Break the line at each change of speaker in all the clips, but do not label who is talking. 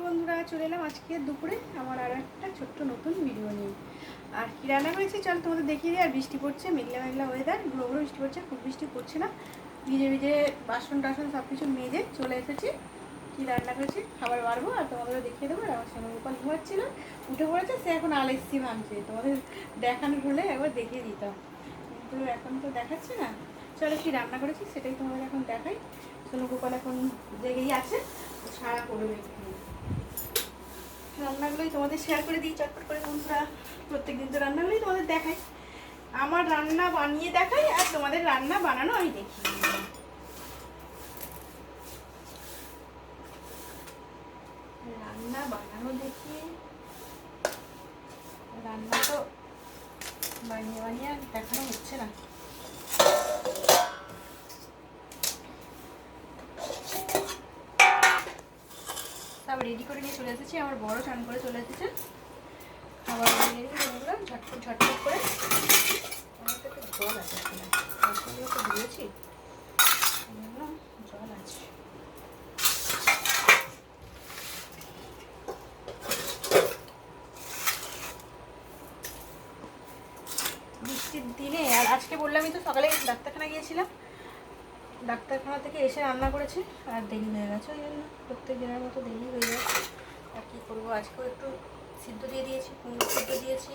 বন্ধুরা, চলে এলাম আজকে দুপুরে আমার আর একটা ছোট্ট নতুন ভিডিও নিয়ে। আর কী রান্না করেছি চল তোমাদের দেখিয়ে দিই। আর বৃষ্টি পড়ছে, মেঘলা মেঘলা ওয়েদার, ঘুরো ঘুরো বৃষ্টি পড়ছে, খুব বৃষ্টি পড়ছে না। ভিজে ভিজে বাসন টাসন সব কিছু মেজে চলে এসেছি। কী রান্না করেছি খাবার বাড়বো আর তোমাদেরও দেখিয়ে দেবো। আর আমার সঙ্গে গোপাল ঘুমাচ্ছিল, উঠে পড়েছে, সে এখন আলেসি ভাঙছে। তোমাদের দেখানোর হলে একবার দেখিয়ে দিতাম, কিন্তু এখন তো দেখাচ্ছে না। চলো কী রান্না করেছি সেটাই তোমাদের এখন দেখাই। সোনু গোপাল এখন জেগেই আছে, সারা করবে। রান্নাগুলোই তোমাদের শেয়ার করে দিই চটপট করে বন্ধুরা। প্রত্যেকদিন তো রান্নাগুলোই তোমাদের দেখাই, আমার রান্না বানিয়ে দেখাই আর তোমাদের রান্না বানানো আমি দেখি। রান্না বানানো দেখি, রান্না তো বানিয়ে বানিয়ে দেখানো হচ্ছে না। সব রেডি করে নিয়ে চলে এসেছি, আমার বড় চান করে চলে এসেছে। খাবার বানিয়ে নিয়ে ঝটপট ঝটপট করে। আমার তো একটু জল আছে, বাসনগুলো তো ধুয়েছি, জল আছে। বৃষ্টির দিনে আর আজকে বললামই তো সকালে ডাক্তারখানা গিয়েছিলাম, ডাক্তারখানা থেকে এসে রান্না করেছি আর দেরি হয়ে গেছে। ওই জন্য প্রত্যেক দিনের মতো দেরি হয়ে যাচ্ছে। আর কী করবো, আজকেও একটু সিদ্ধ দিয়ে দিয়েছি, কুমড়ো সিদ্ধ দিয়েছি,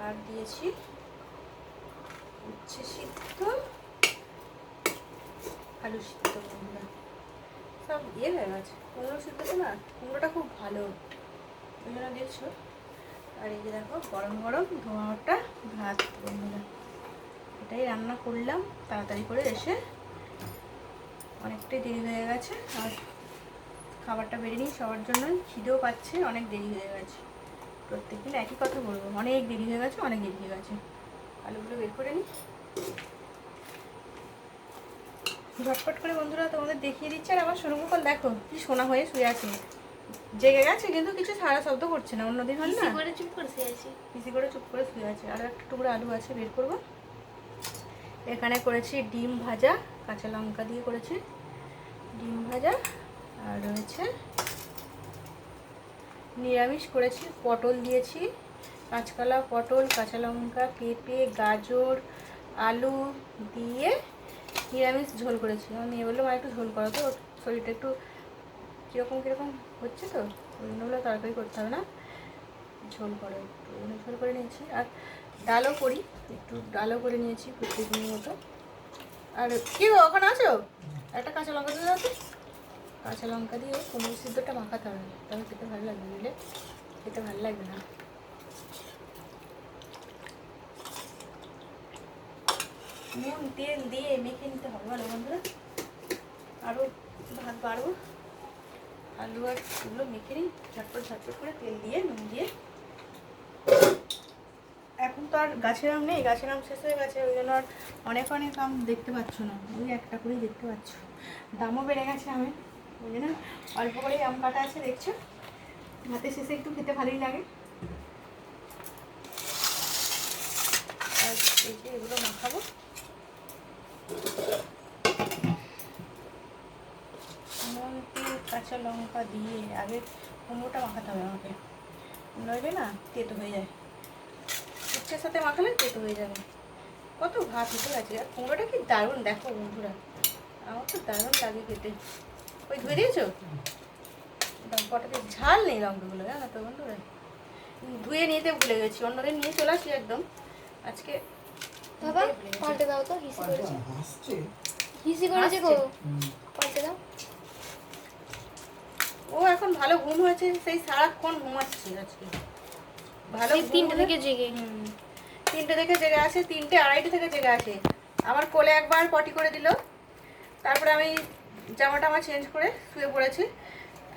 আর দিয়েছি উচ্ছে সিদ্ধ, আলু সিদ্ধ। কুমড়া সব ইয়ে হয়ে গেছে। কুমড়ো সিদ্ধটা না, কুমড়োটা খুব ভালো, ওই জন্য দেখছো। আর এই যে দেখো গরম গরম ধোঁয়াটা ভাত বন্ধুরা, এটাই রান্না করলাম তাড়াতাড়ি করে এসে, অনেকটাই দেরি হয়ে গেছে। আর খাবারটা বেড়ে নিই সবার জন্যই, খিদেও পাচ্ছে, অনেক দেরি হয়ে গেছে। প্রত্যেকদিন একই কথা বলবো, অনেক দেরি হয়ে গেছে, অনেক দেরি হয়ে গেছে। আলুগুলো বের করে নিই ঝটপট করে বন্ধুরা, তোমাদের দেখিয়ে দিচ্ছে। আর আমার সোনু গোপাল দেখো কি সোনা হয়ে শুয়ে আছে, জেগে গেছে কিন্তু কিছু সারা শব্দ করছে না। অন্যদিন হল না, চুপ করে শুয়ে আছে, পিসি করে চুপ করে শুয়ে আছে। আর একটা টুকরো আলু আছে, বের করবো। এখানে করেছি ডিম ভাজা, কাঁচা লঙ্কা দিয়ে করেছি ডিম ভাজা। আর রয়েছে নিরামিষ করেছি, পটল দিয়েছি, কাঁচকলা, পটল, কাঁচা লঙ্কা, পেঁপে, গাজর, আলু দিয়ে নিরামিষ ঝোল করেছি। আমার মেয়ে বললো মা একটু ঝোল করো, তো শরীরটা একটু কীরকম কীরকম হচ্ছে, তো ওই জন্য বলে তরকারি করতে হবে না, ঝোল করো একটু। ঝোল করে নিয়েছি। আর ডালও করি, একটু ডালও করে নিয়েছি প্রত্যেকদিনের মতো। আর কী গো ওখানে আছো, একটা কাঁচা লঙ্কা দিয়ে দাও তো। কাঁচা লঙ্কা দিয়ে কুমড়ো সিদ্ধটা মাখাতে হবে, তাহলে খেতে ভালো লাগবে, বুঝলে খেতে ভালো লাগবে না। নুন তেল দিয়ে মেখে নিতে হবে ভালো বন্ধুরা। আরও ভাত বাড়বো, আলু আর এগুলো মেখে নিই ঝটপট ঝটপট করে, তেল দিয়ে নুন দিয়ে। এখন তো আর গাছের আম নেই, গাছের আম শেষ হয়ে গেছে, ওই জন্য আর অনেক অনেক আম দেখতে পাচ্ছ না, ওই একটা করেই দেখতে পাচ্ছ। দামও বেড়ে গেছে আমের, ওই জন্য অল্প করেই আম কাটা আছে দেখছো। ভাতের শেষে একটু খেতে ভালোই লাগে। আর এই যে এগুলো মাখাবো, নুন তেল কাঁচা লঙ্কা দিয়ে আগে কুমড়োটা মাখাতে হবে আমাকে, নইলে না তেতো হয়ে যায়। উচ্ছের সাথে মাখালে তেতো হয়ে যাবে। কত ভাত উঠে গেছে। আর কুমড়োটা কি দারুণ দেখো বন্ধুরা, আমার তো দারুণ লাগে খেতে। ওই ধুয়ে দিয়েছো, কটাতে ঝাল নেই লঙ্কাগুলো, জানো তো বন্ধুরা, ধুয়ে নিতে ভুলে গেছি। অন্যদিন নিয়ে চলে আসি একদম, আজকে
বাবা পাল্টে দাও তো, হিসি করেছে গো, পাল্টে দাও।
ও এখন ভালো ঘুম হয়েছে, সেই সারাক্ষণ ঘুমাচ্ছে আজকে ভালো।
3টে থেকে জেগে,
3টে থেকে জেগে আসে, 3টে আড়াইটে থেকে জেগে আসে। আমার কোলে একবার পটি করে দিল, তারপরে আমি জামাটা আমার চেঞ্জ করে শুয়ে পড়েছি।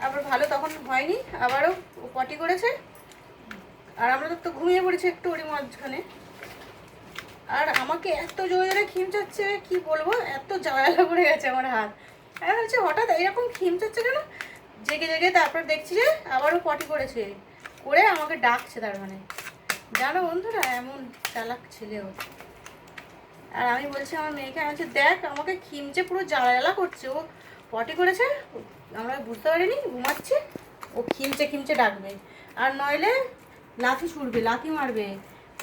আবার ভালো তখন হয়নি, আবারও পটি করেছে, আর আমরা তো ঘুমিয়ে পড়েছি একটু ওরই মাঝখানে। আর আমাকে এত জোরে জোরে খিমচাচ্ছে, কি বলবো, এত জ্বালা করে গেছে আমার হাত। আর হচ্ছে হঠাৎ এরকম খিমচাচ্ছে কেন, জেগে জেগে তারপর দেখছি যে আবারও পটি করেছে, করে আমাকে ডাকছে। তার মানে জানো বন্ধুরা, এমন চালাক ছেলেও। আর আমি বলছি আমার মেয়েকে, আমি বলছি দেখ আমাকে খিমচে পুরো জ্বালা জ্বালা করছে, ও পটি করেছে, আমরা বুঝতে পারিনি, ঘুমাচ্ছি। ও খিমচে খিমচে ডাকবে, আর নইলে লাথি ছুড়বে, লাথি মারবে,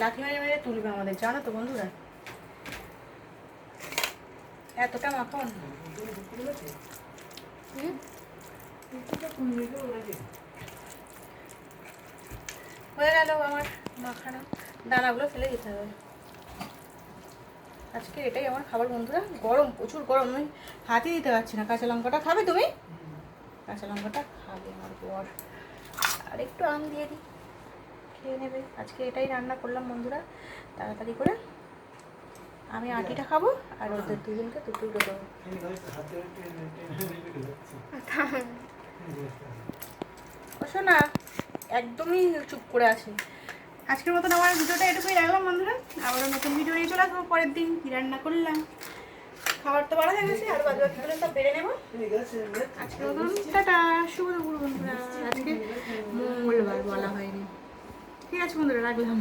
লাথি মেরে মেরে তুলবে আমাদের, জানো তো বন্ধুরা। এতটা মাখন। হয়ে গেল আমার মাখানো, দানাগুলো ফেলে দিতে হবে। আজকে এটাই আমার খাবার বন্ধুরা। গরম, প্রচুর গরম, আমি হাতই দিতে পারছি না। কাঁচা লঙ্কাটা খাবে তুমি? কাঁচা লঙ্কাটা খাবে আমার বর। আর একটু আম দিয়ে দিই, খেয়ে নেবে। আজকে এটাই রান্না করলাম বন্ধুরা, তাড়াতাড়ি করে। আমি আটিটা খাবো আর ওদের দুজনকে দুটো দেবো। অবশ্য না, একদমই চুপ করে আছে। আজকের মতন আমার ভিডিওটা এটুকুই রাখলাম বন্ধুরা। আবারও নতুন ভিডিও নিয়ে চলে আসবো পরের দিন। কী রান্না করলাম, খাবার তো বাড়া হয়ে গেছে, আর বাদ বাকিগুলো সব বেড়ে নেবো। আজকের মতন টাটা, শুভ দুপুর বন্ধুরা। আজকে মঙ্গলবার বলা হয়নি। ঠিক আছে বন্ধুরা, রাখলাম।